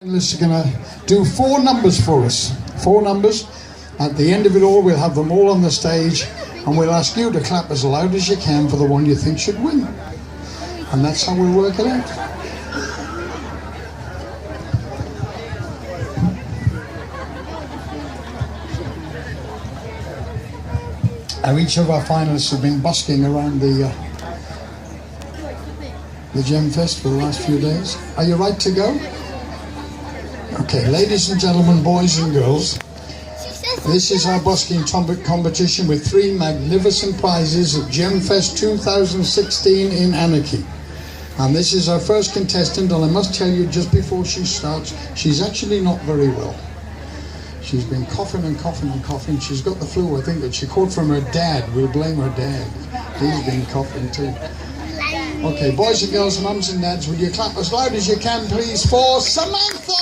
Finalists are going to do 4 numbers for us. 4 numbers. At the end of it all, we'll have them all on the stage, and we'll ask you to clap as loud as you can for the one you think should win. And that's how we'll work it out. Now, each of our finalists have been busking around the Gem Fest for the last few days. Are you right to go? Okay, ladies and gentlemen, boys and girls, this is our busking trumpet competition with 3 magnificent prizes at Gem Fest 2016 in Anarchy. And this is our first contestant, and I must tell you just before she starts, she's actually not very well. She's been coughing and coughing and coughing. She's got the flu, I think, that she caught from her dad. We'll blame her dad. He's been coughing too. Okay, boys and girls, mums and dads, will you clap as loud as you can, please, for Samantha?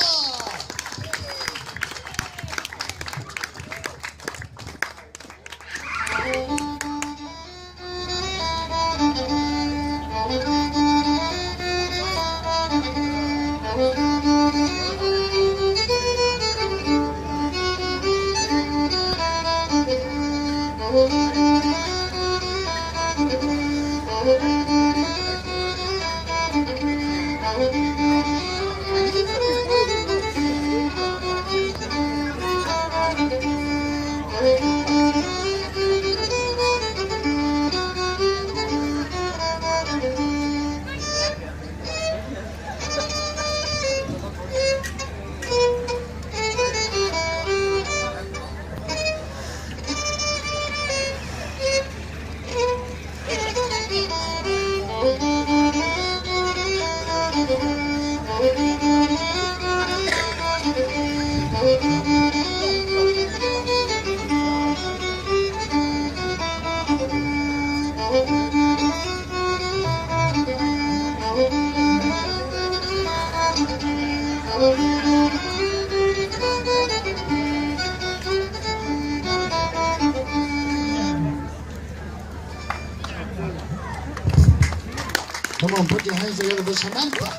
Come on, put your hands together for Samantha.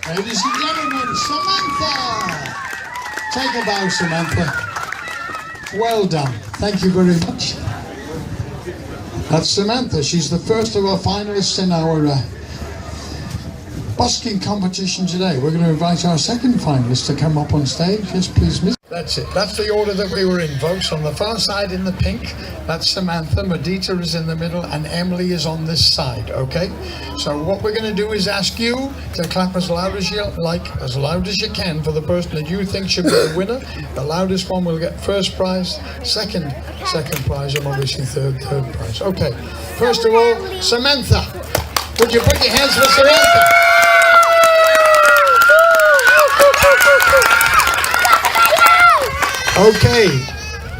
Ladies and gentlemen, Samantha! Take a bow, Samantha. Well done. Thank you very much. That's Samantha. She's the first of our finalists in our busking competition today. We're going to invite our second finalist to come up on stage. Yes, please, miss. That's it. That's the order that we were in, folks. On the far side in the pink, that's Samantha. Medita is in the middle, and Emily is on this side, okay? So what we're going to do is ask you to clap as loud as you like, as loud as you can for the person that you think should be the winner. The loudest one will get first prize, second prize, and obviously third prize. Okay, first of all, Samantha. Would you put your hands for Samantha? Okay,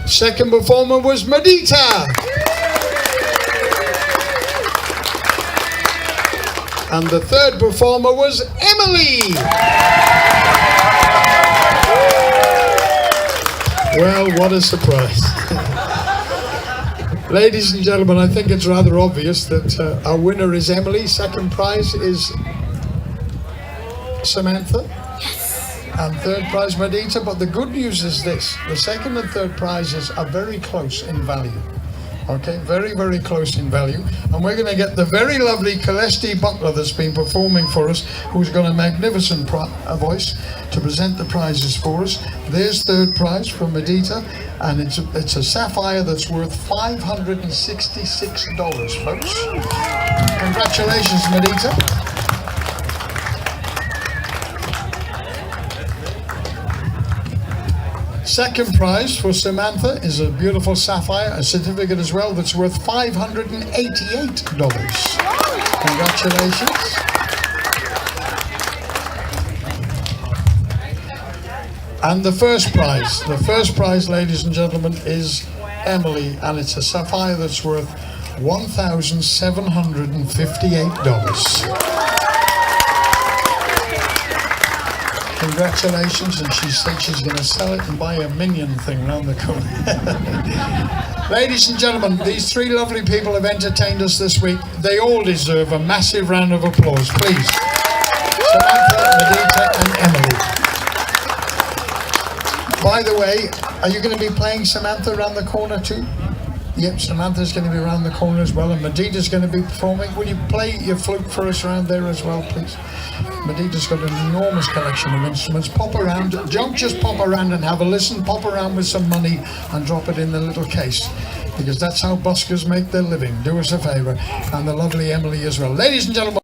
second performer was Medita. And the third performer was Emily. Well, what a surprise. Ladies and gentlemen, I think it's rather obvious that our winner is Emily. Second prize is Samantha. And third prize, Medita. But the good news is this: the second and third prizes are very close in value. Okay, very, very close in value. And we're going to get the very lovely Celeste Butler that's been performing for us, who's got a magnificent voice, to present the prizes for us. There's third prize from Medita, and it's a sapphire that's worth $566, folks. Congratulations, Medita. Second prize for Samantha is a beautiful sapphire, a certificate as well, that's worth $588. Congratulations. And the first prize, ladies and gentlemen, is Emily, and it's a sapphire that's worth $1,758. Congratulations, and she said she's going to sell it and buy a minion thing around the corner. Ladies and gentlemen, these three lovely people have entertained us this week. They all deserve a massive round of applause, please. Samantha, Medita, and Emily. By the way, are you going to be playing Samantha around the corner too? Yep, Samantha's going to be around the corner as well, and Medita's going to be performing. Will you play your flute for us around there as well, please? Medita's got an enormous collection of instruments. Pop around, don't just pop around and have a listen, pop around with some money and drop it in the little case, because that's how buskers make their living. Do us a favour, and the lovely Emily as well. Ladies and gentlemen.